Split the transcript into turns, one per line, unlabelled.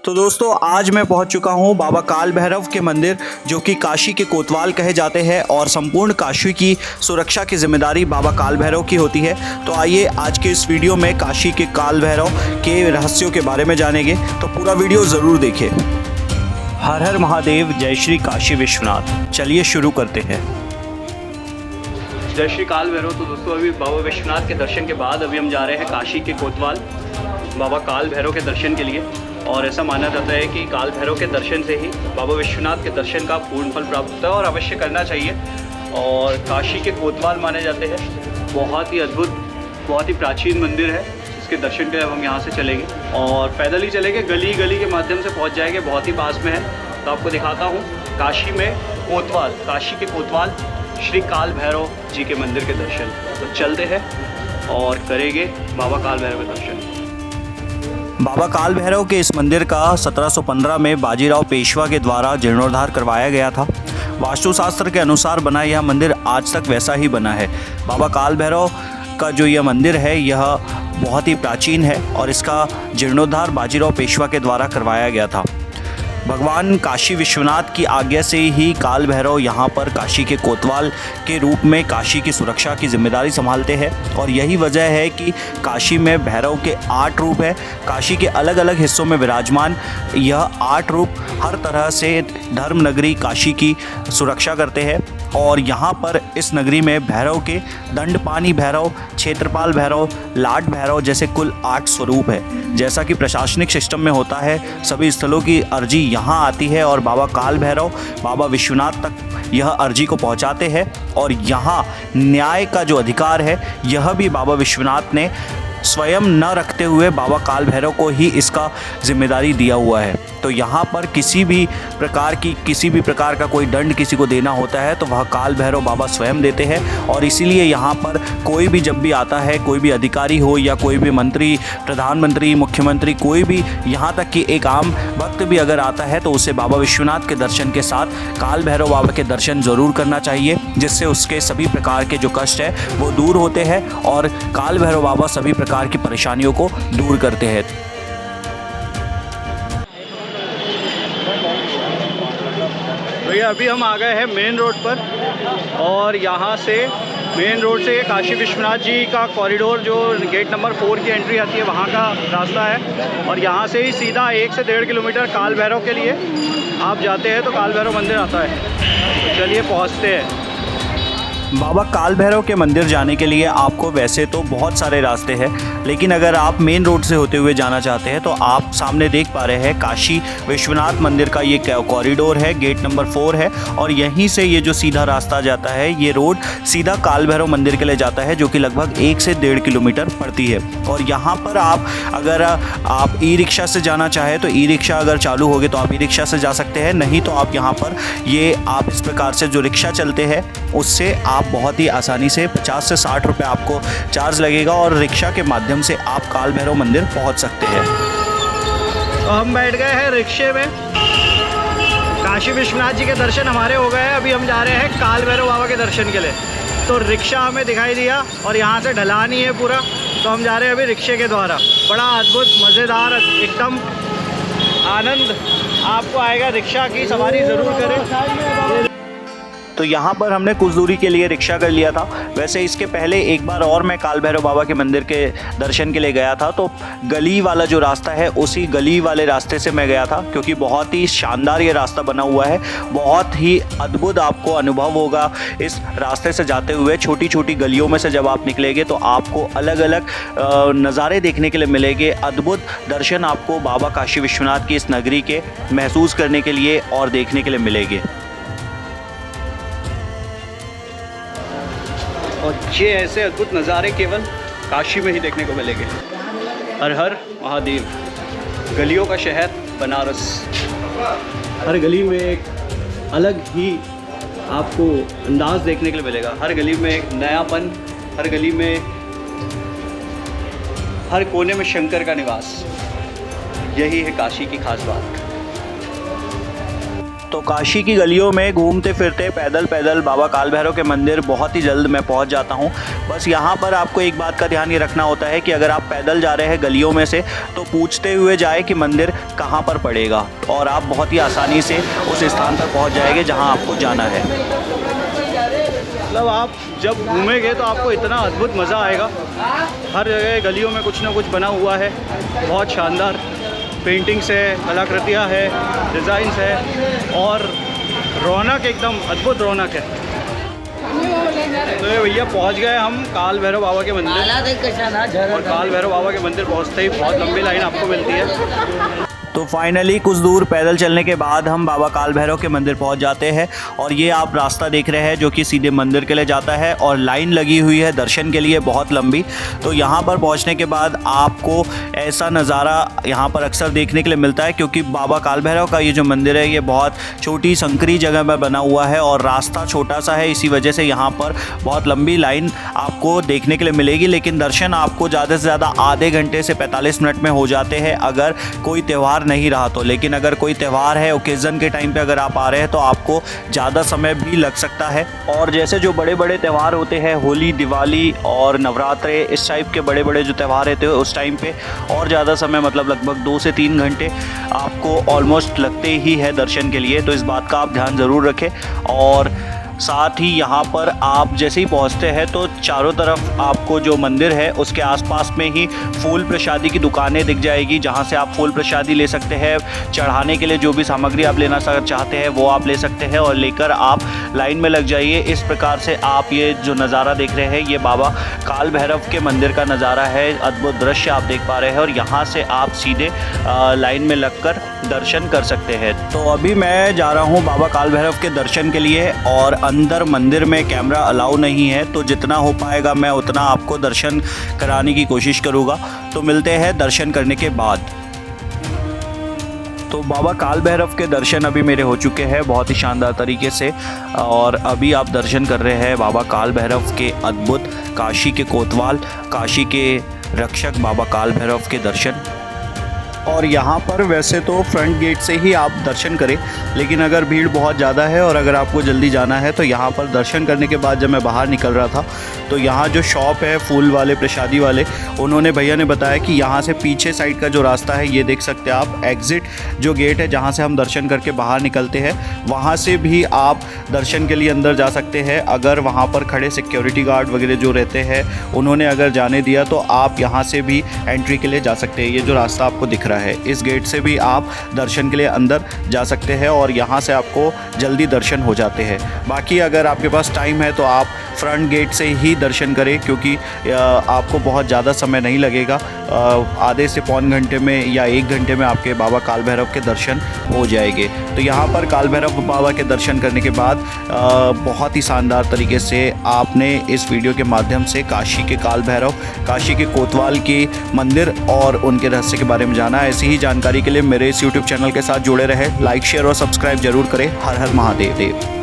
तो दोस्तों आज मैं पहुंच चुका हूं बाबा काल भैरव के मंदिर, जो कि काशी के कोतवाल कहे जाते हैं और संपूर्ण काशी की सुरक्षा की जिम्मेदारी बाबा काल भैरव की होती है। तो आइए आज के इस वीडियो में काशी के काल भैरव के रहस्यों के बारे में जानेंगे, तो पूरा वीडियो ज़रूर देखिए। हर हर महादेव, जय श्री काशी विश्वनाथ। चलिए शुरू करते हैं।
जय श्री काल भैरव। तो दोस्तों अभी बाबा विश्वनाथ के दर्शन के बाद अभी हम जा रहे हैं काशी के कोतवाल बाबा काल भैरव के दर्शन के लिए। और ऐसा माना जाता है कि काल भैरव के दर्शन से ही बाबा विश्वनाथ के दर्शन का पूर्ण फल प्राप्त होता है और अवश्य करना चाहिए। और काशी के कोतवाल माने जाते हैं, बहुत ही अद्भुत, बहुत ही प्राचीन मंदिर है। इसके दर्शन के लिए हम यहाँ से चलेंगे और पैदल ही चलेंगे, गली गली के माध्यम से पहुँच जाएंगे, बहुत ही पास में है। तो आपको दिखाता हूँ काशी में कोतवाल, काशी के कोतवाल श्री काल भैरव जी के मंदिर के दर्शन। तो चलते हैं और करेंगे बाबा काल भैरव के दर्शन।
बाबा काल भैरव के इस मंदिर का 1715 में बाजीराव पेशवा के द्वारा जीर्णोद्धार करवाया गया था। वास्तुशास्त्र के अनुसार बना यह मंदिर आज तक वैसा ही बना है। बाबा काल भैरव का जो यह मंदिर है यह बहुत ही प्राचीन है और इसका जीर्णोद्धार बाजीराव पेशवा के द्वारा करवाया गया था। भगवान काशी विश्वनाथ की आज्ञा से ही काल भैरव यहाँ पर काशी के कोतवाल के रूप में काशी की सुरक्षा की जिम्मेदारी संभालते हैं। और यही वजह है कि काशी में भैरव के 8 रूप है। काशी के अलग अलग हिस्सों में विराजमान यह 8 रूप हर तरह से धर्म नगरी काशी की सुरक्षा करते हैं। और यहाँ पर इस नगरी में भैरव के दंडपानी भैरव, क्षेत्रपाल भैरव, लाट भैरव जैसे कुल 8 स्वरूप है। जैसा कि प्रशासनिक सिस्टम में होता है, सभी स्थलों की अर्जी यहाँ आती है और बाबा काल भैरव बाबा विश्वनाथ तक यह अर्जी को पहुँचाते हैं। और यहाँ न्याय का जो अधिकार है यह भी बाबा विश्वनाथ ने स्वयं न रखते हुए बाबा काल भैरव को ही इसका जिम्मेदारी दिया हुआ है। तो यहाँ पर किसी भी प्रकार का कोई दंड किसी को देना होता है तो वह काल भैरव बाबा स्वयं देते हैं। और इसीलिए यहाँ पर कोई भी जब भी आता है, कोई भी अधिकारी हो या कोई भी मंत्री, प्रधानमंत्री, मुख्यमंत्री, कोई भी, यहाँ तक कि एक आम भक्त भी अगर आता है तो उसे बाबा विश्वनाथ के दर्शन के साथ काल भैरव बाबा के दर्शन ज़रूर करना चाहिए, जिससे उसके सभी प्रकार के जो कष्ट है वो दूर होते हैं और काल भैरव बाबा सभी प्रकार की परेशानियों को दूर करते हैं।
भैया अभी हम आ गए हैं मेन रोड पर और यहाँ से मेन रोड से काशी विश्वनाथ जी का कॉरिडोर, जो गेट नंबर 4 की एंट्री आती है, वहाँ का रास्ता है। और यहाँ से ही सीधा 1 से 1.5 किलोमीटर काल भैरव के लिए आप जाते हैं तो काल भैरव मंदिर आता है। तो चलिए पहुँचते हैं।
बाबा काल भैरव के मंदिर जाने के लिए आपको वैसे तो बहुत सारे रास्ते हैं, लेकिन अगर आप मेन रोड से होते हुए जाना चाहते हैं तो आप सामने देख पा रहे हैं काशी विश्वनाथ मंदिर का ये कॉरिडोर है, गेट नंबर 4 है। और यहीं से ये जो सीधा रास्ता जाता है, ये रोड सीधा काल भैरव मंदिर के लिए जाता है, जो कि लगभग 1 से 1.5 किलोमीटर पड़ती है। और यहाँ पर अगर आप ई रिक्शा से जाना चाहें तो ई रिक्शा अगर चालू होगी तो आप ई रिक्शा से जा सकते हैं, नहीं तो आप यहाँ पर आप इस प्रकार से जो रिक्शा चलते हैं उससे आप बहुत ही आसानी से 50 से 60 रुपये आपको चार्ज लगेगा और रिक्शा के माध्यम से आप काल भैरव मंदिर पहुंच सकते हैं।
तो हम बैठ गए हैं रिक्शे में, काशी विश्वनाथ जी के दर्शन हमारे हो गए हैं। अभी हम जा रहे हैं काल भैरव बाबा के दर्शन के लिए। तो रिक्शा हमें दिखाई दिया और यहाँ से ढलान ही है पूरा, तो हम जा रहे हैं अभी रिक्शे के द्वारा। बड़ा अद्भुत, मज़ेदार, एकदम आनंद आपको आएगा। रिक्शा की सवारी ज़रूर करें।
तो यहाँ पर हमने कुछ दूरी के लिए रिक्शा कर लिया था। वैसे इसके पहले एक बार और मैं काल भैरव बाबा के मंदिर के दर्शन के लिए गया था, तो गली वाला जो रास्ता है उसी गली वाले रास्ते से मैं गया था, क्योंकि बहुत ही शानदार ये रास्ता बना हुआ है। बहुत ही अद्भुत आपको अनुभव होगा इस रास्ते से जाते हुए। छोटी छोटी गलियों में से जब आप निकलेंगे तो आपको अलग अलग नज़ारे देखने के लिए मिलेंगे। अद्भुत दर्शन आपको बाबा काशी विश्वनाथ की इस नगरी के महसूस करने के लिए और देखने के लिए मिलेंगे।
और ये ऐसे अद्भुत नज़ारे केवल काशी में ही देखने को मिलेंगे। हर हर महादेव। गलियों का शहर बनारस। हर गली में एक अलग ही आपको अंदाज देखने के लिए मिलेगा। हर गली में एक नयापन, हर गली में, हर कोने में शंकर का निवास। यही है काशी की खास बात।
तो काशी की गलियों में घूमते फिरते पैदल पैदल बाबा काल भैरव के मंदिर बहुत ही जल्द मैं पहुंच जाता हूं। बस यहां पर आपको एक बात का ध्यान ये रखना होता है कि अगर आप पैदल जा रहे हैं गलियों में से तो पूछते हुए जाए कि मंदिर कहां पर पड़ेगा, और आप बहुत ही आसानी से उस स्थान पर पहुंच जाएंगे जहां आपको जाना है।
मतलब आप जब घूमेंगे तो आपको इतना अद्भुत मज़ा आएगा। हर जगह गलियों में कुछ ना कुछ बना हुआ है, बहुत शानदार पेंटिंग्स है, कलाकृतियाँ है, डिज़ाइंस है और रौनक एकदम अद्भुत रौनक है। तो ये भैया पहुंच गए हम काल भैरव बाबा के मंदिर, और काल भैरव बाबा के मंदिर पहुंचते ही बहुत लंबी लाइन आपको मिलती है।
तो फाइनली कुछ दूर पैदल चलने के बाद हम बाबा काल भैरव के मंदिर पहुंच जाते हैं, और ये आप रास्ता देख रहे हैं जो कि सीधे मंदिर के लिए जाता है, और लाइन लगी हुई है दर्शन के लिए बहुत लंबी। तो यहाँ पर पहुँचने के बाद आपको ऐसा नज़ारा यहाँ पर अक्सर देखने के लिए मिलता है, क्योंकि बाबा काल भैरव का ये जो मंदिर है ये बहुत छोटी संकरी जगह में बना हुआ है और रास्ता छोटा सा है, इसी वजह से यहाँ पर बहुत लंबी लाइन आपको देखने के लिए मिलेगी। लेकिन दर्शन आपको ज़्यादा से ज़्यादा आधे घंटे से 45 मिनट में हो जाते हैं अगर कोई त्यौहार नहीं रहा तो। लेकिन अगर कोई त्यौहार है, ओकेज़न के टाइम पे अगर आप आ रहे हैं तो आपको ज़्यादा समय भी लग सकता है। और जैसे जो बड़े बड़े त्यौहार होते हैं, होली, दिवाली और नवरात्रे, इस टाइप के बड़े बड़े जो त्यौहार रहते हैं उस टाइम पे और ज़्यादा समय, मतलब लगभग 2 से 3 घंटे आपको ऑलमोस्ट लगते ही है दर्शन के लिए। तो इस बात का आप ध्यान ज़रूर रखें। और साथ ही यहाँ पर आप जैसे ही पहुँचते हैं तो चारों तरफ आपको जो मंदिर है उसके आसपास में ही फूल प्रसादी की दुकानें दिख जाएगी, जहाँ से आप फूल प्रसादी ले सकते हैं। चढ़ाने के लिए जो भी सामग्री आप लेना चाहते हैं वो आप ले सकते हैं, और लेकर आप लाइन में लग जाइए। इस प्रकार से आप ये जो नज़ारा देख रहे हैं ये बाबा काल भैरव के मंदिर का नज़ारा है। अद्भुत दृश्य आप देख पा रहे हैं, और यहाँ से आप सीधे लाइन में लगकर दर्शन कर सकते हैं। तो अभी मैं जा रहा हूँ बाबा काल भैरव के दर्शन के लिए, और अंदर मंदिर में कैमरा अलाउ नहीं है, तो जितना हो पाएगा मैं उतना आपको दर्शन कराने की कोशिश करूँगा। तो मिलते हैं दर्शन करने के बाद। तो बाबा काल भैरव के दर्शन अभी मेरे हो चुके हैं बहुत ही शानदार तरीके से, और अभी आप दर्शन कर रहे हैं बाबा काल भैरव के अद्भुत, काशी के कोतवाल, काशी के रक्षक बाबा काल भैरव के दर्शन। और यहाँ पर वैसे तो फ्रंट गेट से ही आप दर्शन करें, लेकिन अगर भीड़ बहुत ज़्यादा है और अगर आपको जल्दी जाना है तो यहाँ पर दर्शन करने के बाद जब मैं बाहर निकल रहा था तो यहाँ जो शॉप है फूल वाले, प्रसादी वाले, उन्होंने, भैया ने बताया कि यहाँ से पीछे साइड का जो रास्ता है ये देख सकते हैं आप, एग्ज़िट जो गेट है जहाँ से हम दर्शन करके बाहर निकलते हैं, वहाँ से भी आप दर्शन के लिए अंदर जा सकते हैं। अगर वहाँ पर खड़े सिक्योरिटी गार्ड वगैरह जो रहते हैं उन्होंने अगर जाने दिया तो आप यहाँ से भी एंट्री के लिए जा सकते हैं। ये जो रास्ता आपको दिख रहा है इस गेट से भी आप दर्शन के लिए अंदर जा सकते हैं, और यहाँ से आपको जल्दी दर्शन हो जाते हैं। बाकी अगर आपके पास टाइम है तो आप फ्रंट गेट से ही दर्शन करें, क्योंकि आपको बहुत ज़्यादा समय नहीं लगेगा। आधे से पौन घंटे में या 1 घंटे में आपके बाबा काल भैरव के दर्शन हो जाएंगे। तो यहाँ पर काल भैरव बाबा के दर्शन करने के बाद बहुत ही शानदार तरीके से आपने इस वीडियो के माध्यम से काशी के काल भैरव, काशी के कोतवाल के मंदिर और उनके रहस्य के बारे में जाना। ऐसी ही जानकारी के लिए मेरे इस YouTube चैनल के साथ जुड़े रहे, लाइक, शेयर और सब्सक्राइब जरूर करें। हर हर महादेव।